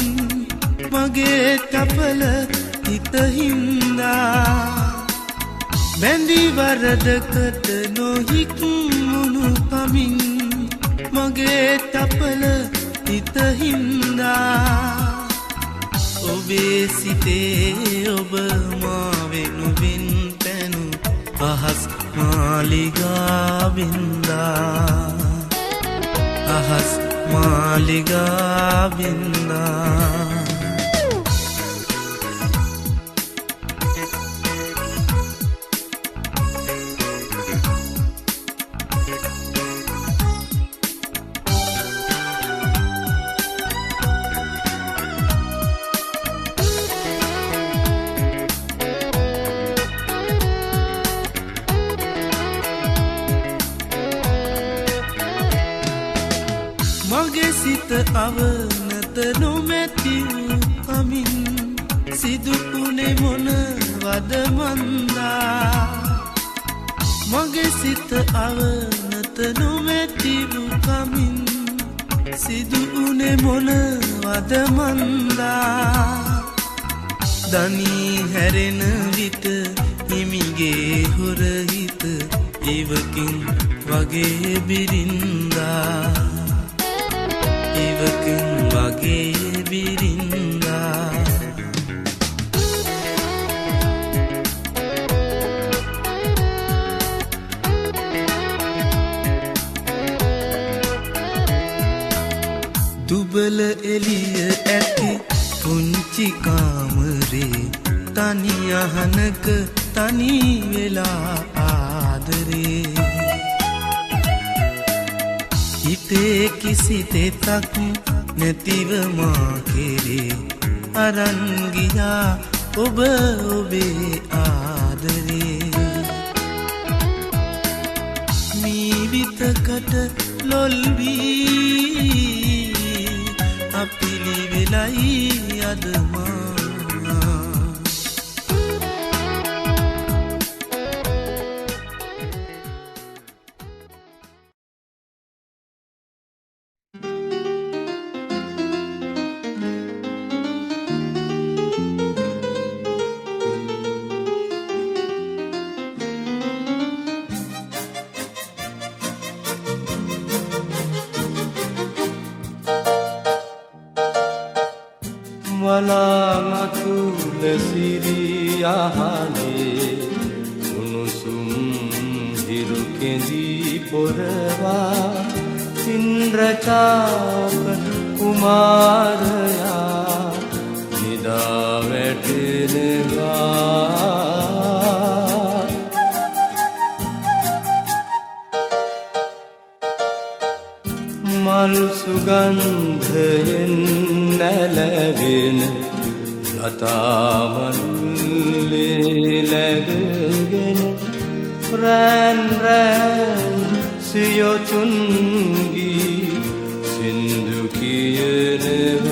S4: මගේ තපල හිත හින්දා වැඳි වරදකට නොහික්මුණු කමින් මගේ තපල හිත හින්දා ඔබේ සිතේ ඔබ මා වෙනුවෙන් පැනු අහස් මාලිගා වින්දා අහස් මාලිගා වින්දා මගේ සිත අවනත නොමැති වූ කමින් සිදුුනේ මොනවද මන්දා මගේ සිත අවනත නොමැති වූ කමින් සිදුුනේ මොනවද මන්දා දනී හැරෙන විට හිමිගේ හොරහිත ඉවකින් වගේ බිරින්දා ඉවකින් වගේ බිරින්දා දුබල එළිය ඇති පුංචි කාමරේ තනි අහනක තනි වෙලා ආදරේ හිතේ කිසි තෙතක් නැතිව මා කෙරේ අරන් ගියා ඔබ ඔබේ ආදරේ මීවිතකට ලොල් වී අපිලි වෙලයි අද මා
S1: වලාමතුල සිරියහනේ උණුසුම් හිරු කෙඳී පොරවා ඉන්ද්‍රචාප කුමාරයා නිදා වැටෙනවා මල් සුගන්ධයෙන් නැලවෙන ලතාමල්ලේ läගගෙන රැන් රැන් සියොතුන්ගී සින්දු කියනවා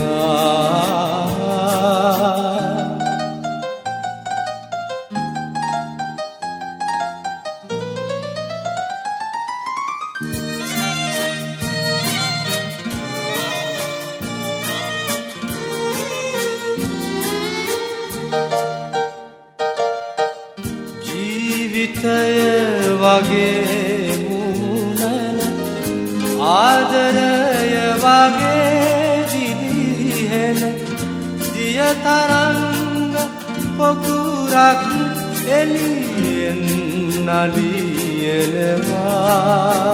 S1: ජීවිතය වගේ මුහුණන ආදරය වගේ දිවිහෙන දිය තරංග පොකුරක් එළියෙන් නලිය කියනවා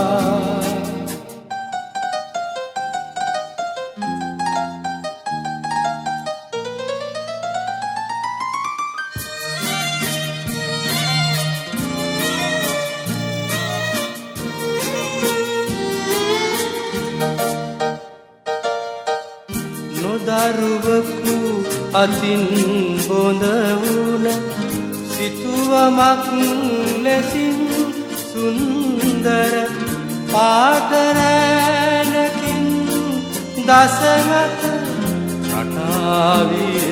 S1: දරුවකු අතින් බොඳ වුණ සිතුවමක් ලෙසින් සුන්දර පාදරැනකින් දසගත රටාවියනවා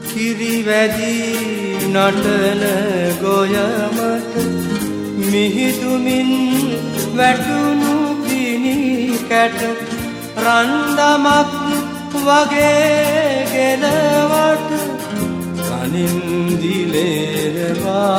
S1: කිරිවැදී නටන ගොයමට මිහිදුමින් වැටුණු පිණි කැට රන්දමක් වගේ ගෙනවට කනින් දිලෙනවා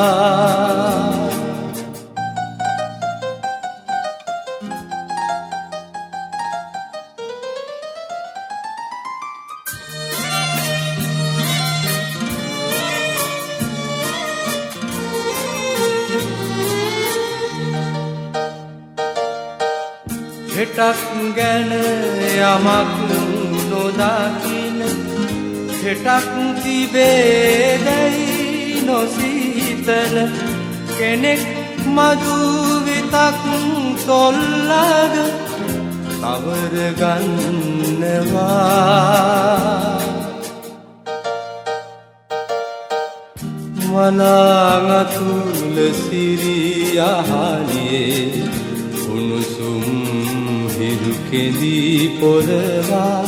S1: හෙටක් ගැන යමක් නොදකින හෙටක් තිබේදැයි නොසිතන කෙනෙක් මදුවිතක් තොල්ලග කවර ගන්නවා මනාගතුල සිරියහලියේ උණුසුම් හිරුකෙදී පොරවා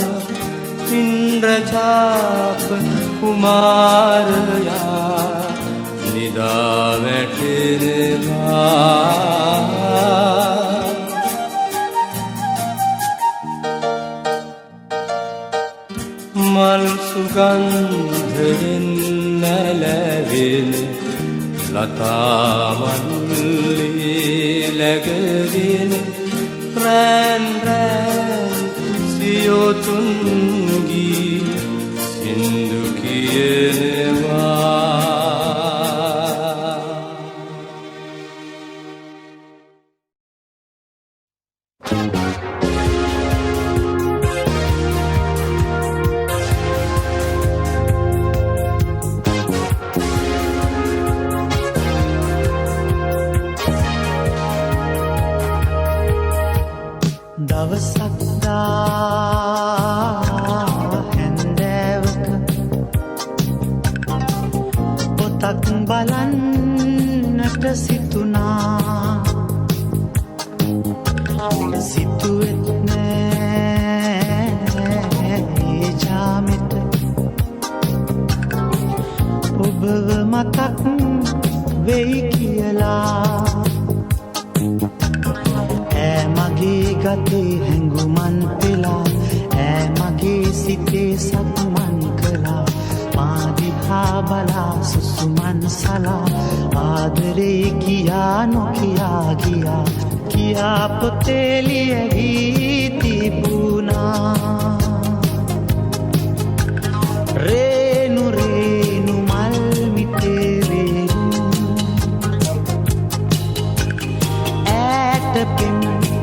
S1: ඉන්ද්‍රචාප කුමාරයා නිදා වැටෙනවා මල් සුගන්ධයෙන් නැලවෙන ලතාමල්ලේ läගගෙන රැන් රැන් සියොතුන්ගී සින්දු කියනවා
S2: බලන්නට සිතුනා සිතුවෙත් නෑ ජාමෙට ඔබව මතක් වෙයි කියලා ඈ මගේ ගතේ හැඟුමන් පෙලා ඈ මගේ සිතේ සතුමන් කළා මාදිහා බලා සුසුමන් සලා ආදරේ කියා නොකියා ගියා කියා පොතේ ලියවී තිබුණා රේනු රේනු මල් මිටේ රේනු ඈට පෙම්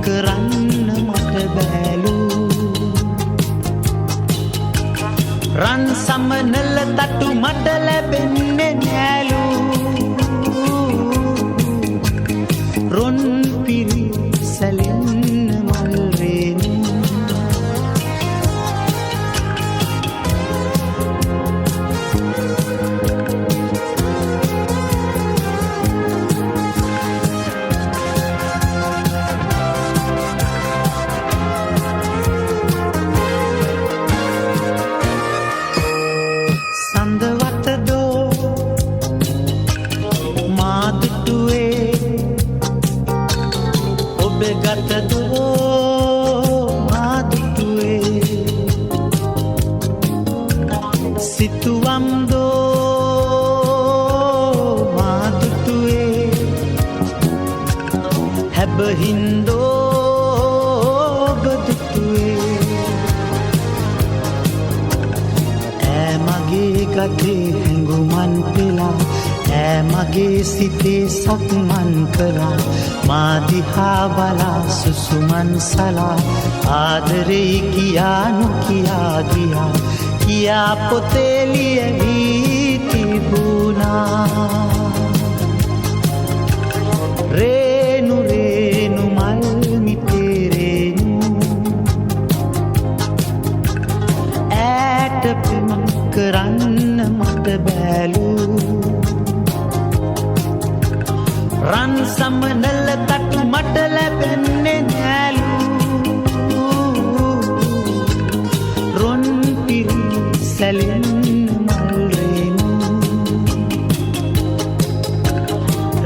S2: කරන්න මට බැලූ රන් සමනල තටු මට ලැබෙන්නේ නෑලු රොන් පිරි සැලෙන්න මල් රේනු සඳවත දෝ මගේ සිතේ සක්මන් කරා මා දිහා බලා සුසුමන් සලා ආදරේ කියා නොකියා ගියා කියා පොතේ ලියවී තිබුණා රේනු රේනු මල් මිටේරේනු ඈට පෙම් කරන්න මට බැලූ රන් සමනල තටු මට ලැබෙන්නේ නෑලු රොන් පිරි සැලෙන්න මල් රේනු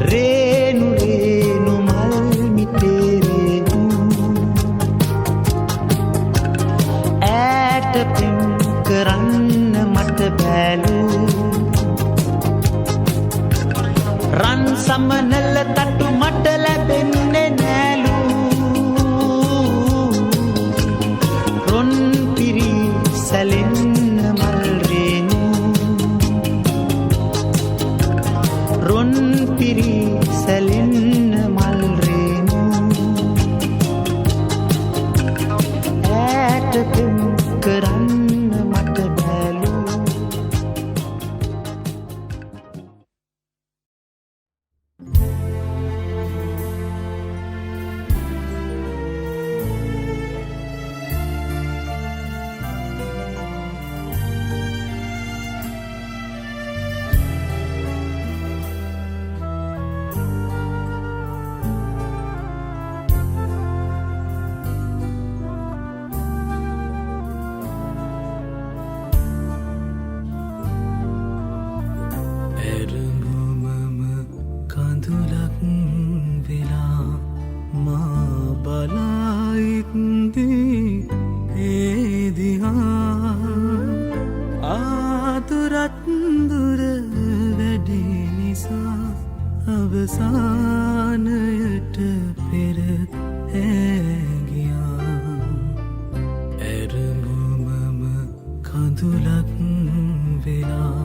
S2: රේනු රේනු මල් මිටේරේනු ඈට පෙම් කරන්න මට බැලූ රන් සමනල තටු මට ලැබෙන්නේ නෑලු රොන් පිරි සැලෙන්න මල් රේනු රොන් පිරි සැලෙන්න මල් රේනු ඈට පෙම් කරන්න මට බැලූ අවසානයට පෙර ඇගියා ඇරඹුමම කඳුලක් වෙලා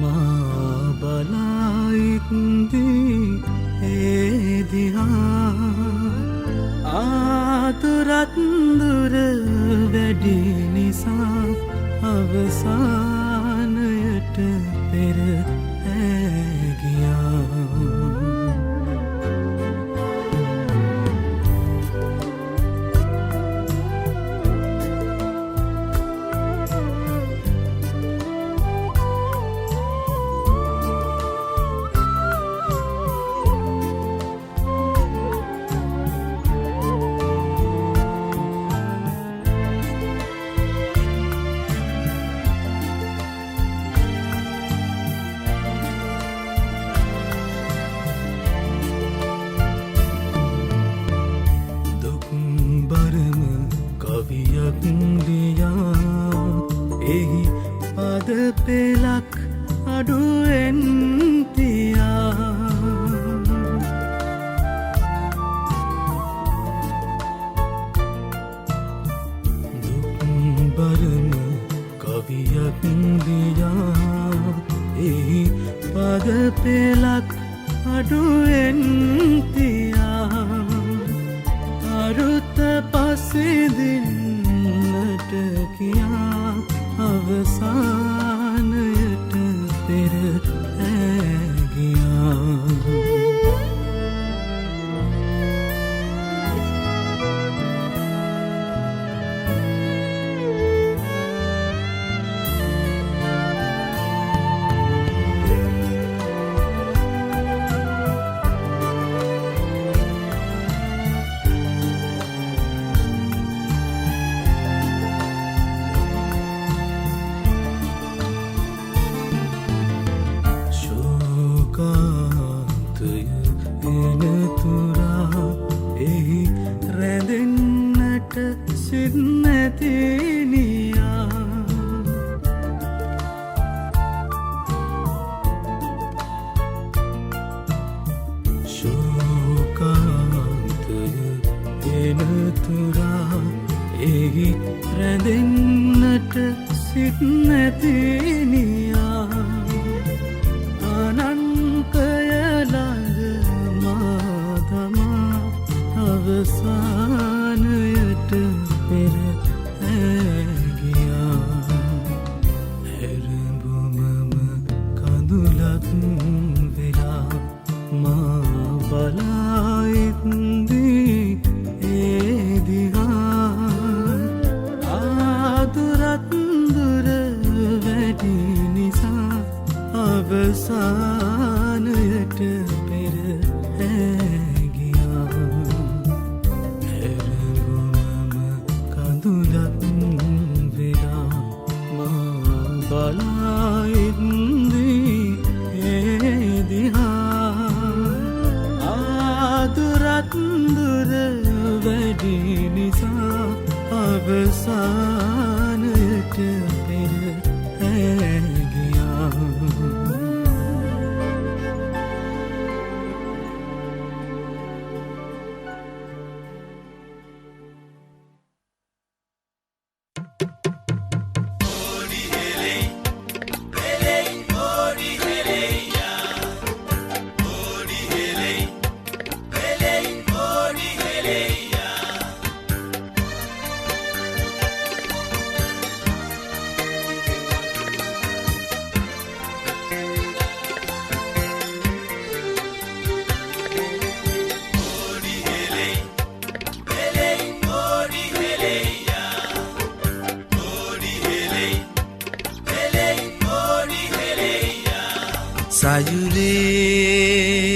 S2: මා බලා ඉක්දී ඒ දිහා ආතුරත් දුර වැඩි නිසා අවසානයට පෙර ඇගියා පෙලක් අඩුවෙන් තියා දුක් බරම කවියක් දියා එහි පද පෙලක් අඩුවෙන් තියා අරුත පසෙදින්නට කියා අවසානයට පෙර ඇගියා රැඳෙන්නට සිත් නැතිනියා අනන්තය
S5: අවසානයට පෙර ඇගියා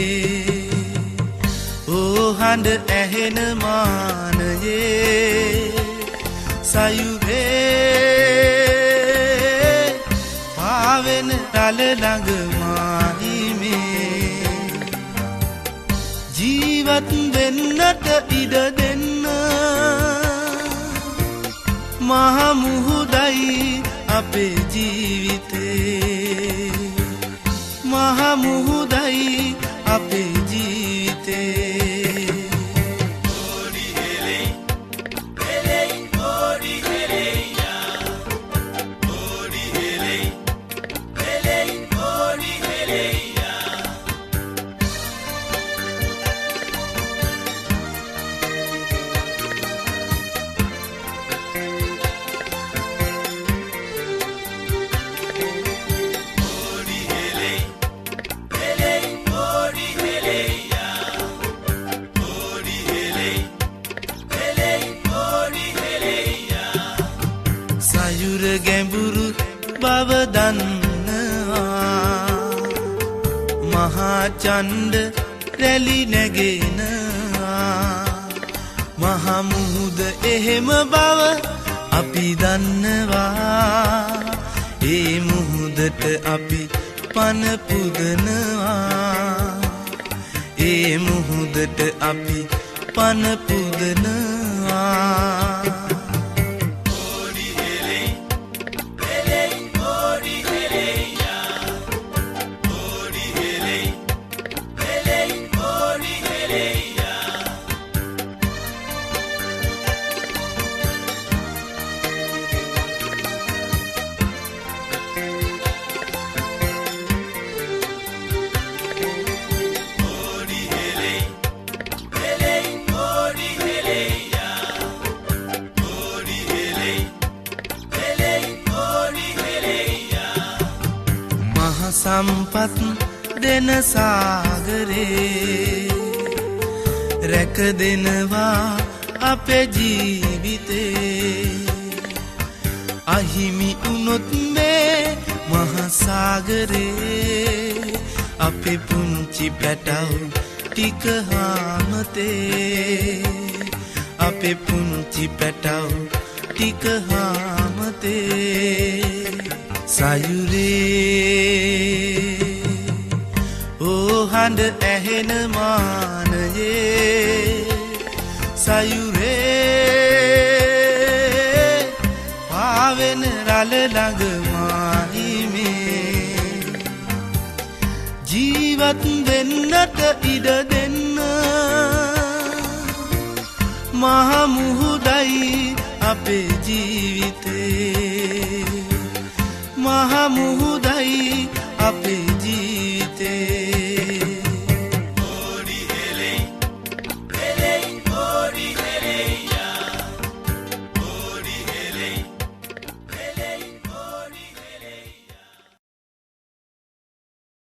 S4: සයුරේ ඕ හඬ ඇහෙන මානයේ සයුරේ පාවෙන රළ ළඟ මාහිමේ ජීවත් වෙන්නට ඉඩ දෙන්න මහ මුහුදයි අපේ ජීවිතේ මහ මුහුදයි අපේ ජීවිතේ ඕඩි හෙලෙයි හෙලෙයි ඕඩි හෙලෙයියා ඕඩි හෙලෙයි හෙලෙයි ඕඩි හෙලෙයියා ගැඹුරු බව දන්නවා මහා චණ්ඩ රැලි නැගෙනවා මහා මුහුද එහෙම බව අපි දන්නවා ඒ මුහුදට අපි පන පුදනවා ඒ මුහුදට අපි පන පුදනවා සම්පත් දෙන සාගරේ රැක දෙනවා අපේ ජීවිතේ අහිමි වුණොත් මේ මහ සාගරේ අපේ පුංචි පැටව ටික හාමතේ අපේ පුංචි පැටව ටික හාමතේ සයුරේ ඕ හඬ ඇහෙන මානයේ සයුරේ පාවෙන රළ ළඟ මාහිමේ ජීවත් වෙන්නට ඉඩ දෙන්න මහ මුහුදයි අපේ